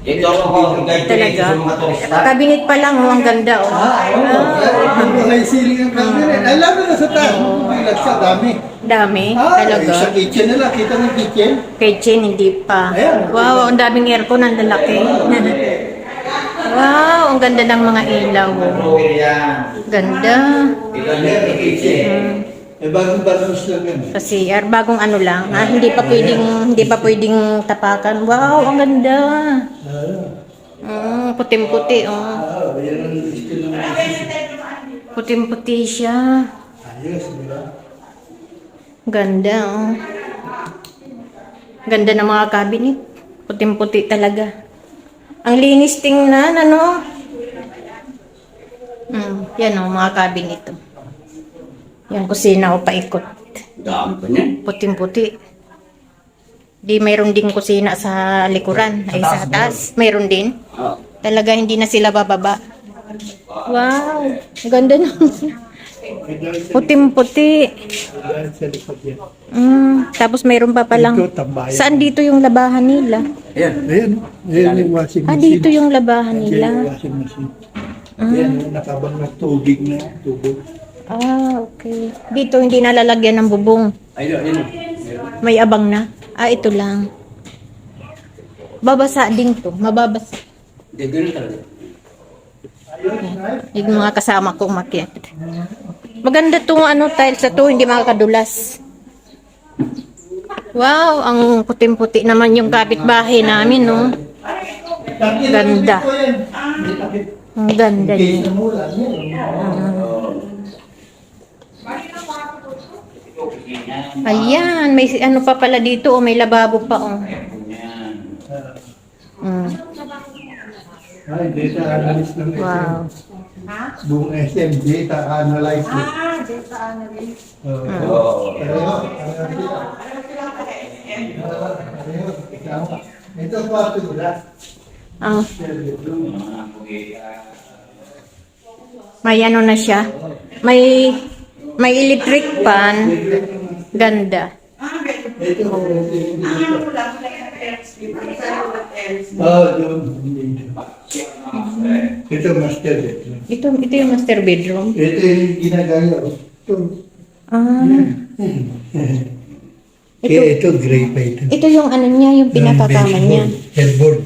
Ito ako, Talaga. sa mga turista. Cabinet pa lang, oh, ang ganda, oh. May ceiling ang cabinet. Ay, lalo na sa taas. Bilag siya, dami. Dami, Sa talaga. kitchen nila. Kita ng kitchen. Kitchen, hindi pa. Ayan. Wow, ang daming aircon, ang lalaki. Wow, ang ganda ng mga ilaw. Oh. Ganda. Ito yung kitchen. Eh, bagong balance lang yan. Sa CR, bagong ano lang. Hindi pa pwedeng tapakan. Wow, ang ganda. Puting-puti, oh. Yan ang gusto naman. Puting-puti siya. Ayos, di ba? Ganda, oh. Ganda ng mga cabinet. Puting-puti talaga. Ang linis tingnan, ano? Yan, oh, mga cabinet, oh. Yan, kusina o paikot. Dami pa niyan. Puting-puti. Di mayroon din kusina sa likuran. Ay, sa taas. Mayroon din. Oh. Talaga hindi na sila bababa. Wow! Ang ganda na. Puting-puti. Dahil sa likod yan. Tapos mayroon pa palang. Ito, tambayan. Saan dito yung labahan nila? Ayan. Ayan, ayan yung washing machine. Dito yung labahan Ayan yung nila. washing machine. Ayan, nakabang na tubig na. Tubig. Okay. Dito hindi nalalagyan ng bubong. Ayun, ayun. May abang na. Ito lang. Babasa din to. Mababasa. Hindi, ganun talaga. Yung mga kasama ko umakyat. Maganda tong ano, tiles na to, hindi makakadulas. Wow, ang puting-puti naman yung kapitbahay namin, no? Ganda. Ang ganda niya. Ayan, may ano pa pala dito, oh, may lababo pa, oh. Ay, data analyst ng SM. Wow. Buong SM, data analyst. Data analyst. Oo. Ito kwarto nila. May ano na siya. May electric pan. Ganda. Ito. Wala Doon. Ito master bedroom. Ito yung master bedroom. Ito yung ginagaya. Ito. Kaya ito gray pa ito. Ito yung ano niya, yung pinakakama niya. Headboard.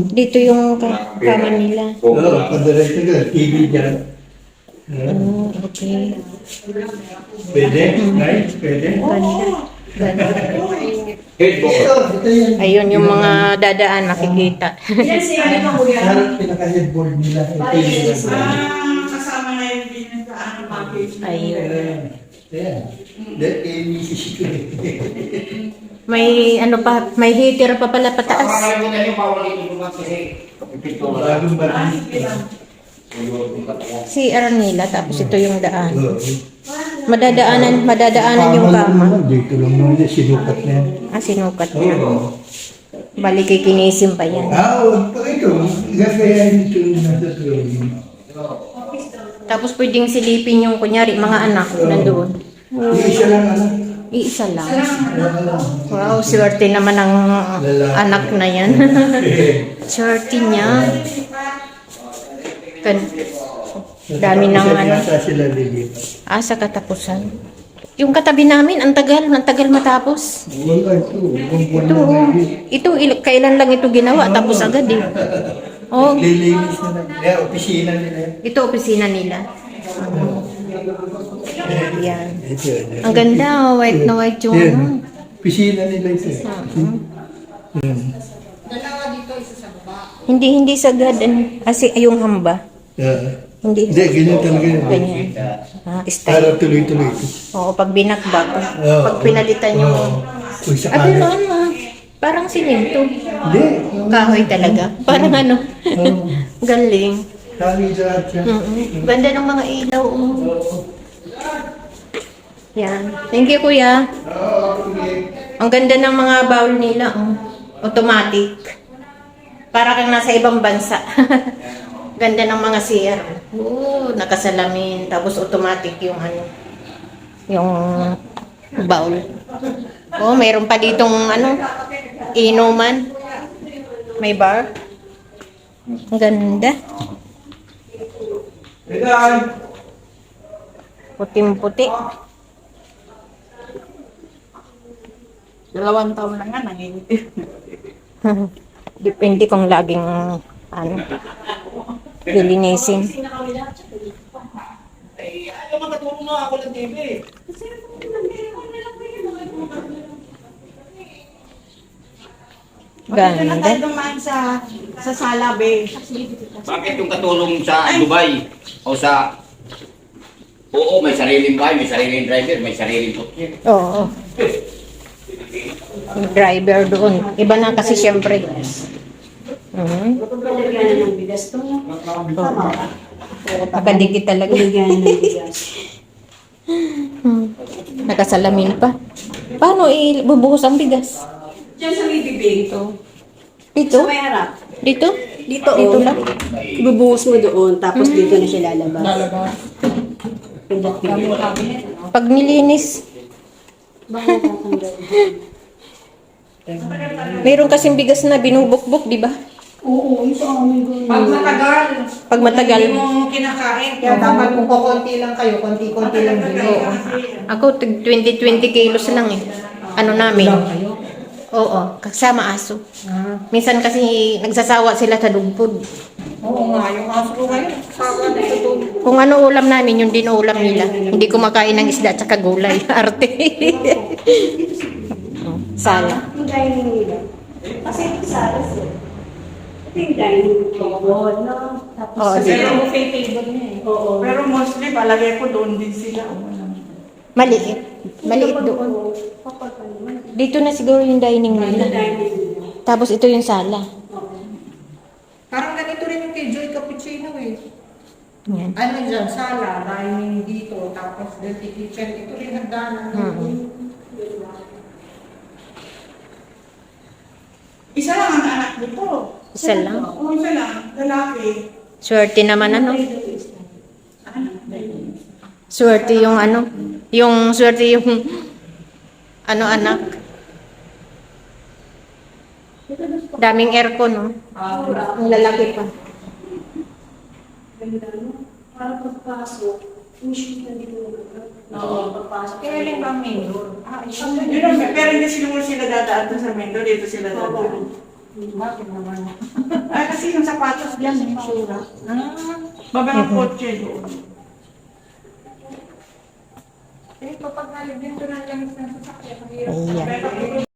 Dito yung kama nila. Padalit ka, TV dyan. Okay. Pwede? Nice? Pwede? Ganda. Headboard. Ito yan. Ayun yung mga dadaan makikita. Yes, ano mo yan? Parang pinaka-headboard nila. Ito yung ginagaya. Kasama na yung din sa ano package. Ayun. Ayan. That ABC ko eh. May ano pa, may heater pa pala pataas. Bagong bagong. CR nila, tapos ito yung daan. Madadaanan yung kama. Dito lang naman yan, sinukat na yan. Sinukat niya. Balik kay kinisim pa yan. Ito. Gagayahin ito yung nasa drawing. Tapos pwedeng silipin yung kunyari mga anak nandoon. Yung isa lang ano. Iisa lang. Wow, swerte naman ang anak na yan. Swerte niya. Dami ng ano. Sa sila lilipat. Sa katapusan. Yung katabi namin, ang tagal matapos. Wala ito. Ito, kailan lang ito ginawa, tapos agad eh. Oh, Lilinis na lang. Opisina nila yan. ito opisina nila. Yan. Ito. Ang ganda, white na white yung Yan. ano. Opisina nila ito. Yan. Hindi sagad, kasi yung hamba. Hindi. Hindi, ganyan talaga yun. Ganyan. Para Style. tuloy-tuloy ito. Oo, pag binakbak, Oo. pag pinalitan yung... Kung sa Pero kanan. ano, parang sininto. Hindi. Kahoy talaga. Parang ano. Galing. Kali lahat siya. Ganda ng mga ilaw. Yan. Thank you, kuya. Ang ganda ng mga bowl nila. Automatic. Para kang nasa ibang bansa. Ganda ng mga CR. Nakasalamin. Tapos automatic yung ano. Yung bowl. Oh, mayroon pa ditong ano, inuman. May bar. Ang ganda. Puting-puti. 2 taon na nga, nangingitim. Depende kung laging ano, lilinisin. Ayaw makatulong na ako ng TV. Dito na Ganda. tayo dumaan sa Salabe. Bakit yung katulong sa Dubai? O sa... Oo, may sariling bahay, may sariling driver, may sariling tutya. Oo. Yung driver doon. Iba na kasi syempre. Mhm. Nakadikit talaga. Nakasalamin pa. Paano ibubuhos ang bigas? Diyan sa may bibig ito. Dito? Sa may harap. Dito? Dito, Dito oh. lang? Ibubuhos mo doon, tapos dito na siya lalabas. Pag nilinis. Meron kasing bigas na binubukbuk, di ba? Oo, yung sa amin doon. Pag matagal. Pag matagal. Hindi mo kinakain. Kaya dapat kung kukunti lang kayo, konti-konti lang din. Oo. Ako, 20 kilos lang eh. Ano namin? Oo, kasama aso. Minsan kasi nagsasawa sila sa lugpod. Oo nga, yung aso ko ngayon. Sawa na ito. Kung ano ulam namin, yung din ulam nila. Hindi kumakain ng isda at saka gulay. Arte. Sala. Yung dining nila. Kasi yung salas eh. Ito yung dining table, no? Tapos Oo, sa dito. buffet table niya eh. Oo. Pero mostly, palagay ko doon din sila. Maliit. Maliit doon. Dito na siguro yung dining nila. Tapos ito yung sala. Parang ganito rin yung kay Joy Cappuccino eh. Yan. Ano dyan, sala, dining dito, tapos dirty kitchen. Ito rin hagdanan. Isa lang ang anak dito. Isa lang. Oo, isa lang. Lalaki. Swerte naman ano. Swerte yung ano. Yung swerte yung ano anak. Daming aircon, no? Ang lalaki pa. Para pagpasok, yung shoot na dito. Oo, pagpasok. Kaya lang ba main door? Yun, pero hindi sila dadaan doon sa main door. Dito sila dadaan. Bakit naman? Ay, kasi yung sapatos diyan, may sura. Baba ang kotse doon. Eh, kapag nalibin ko na lang sa sasakyan, ang hirap. Ayan. Pero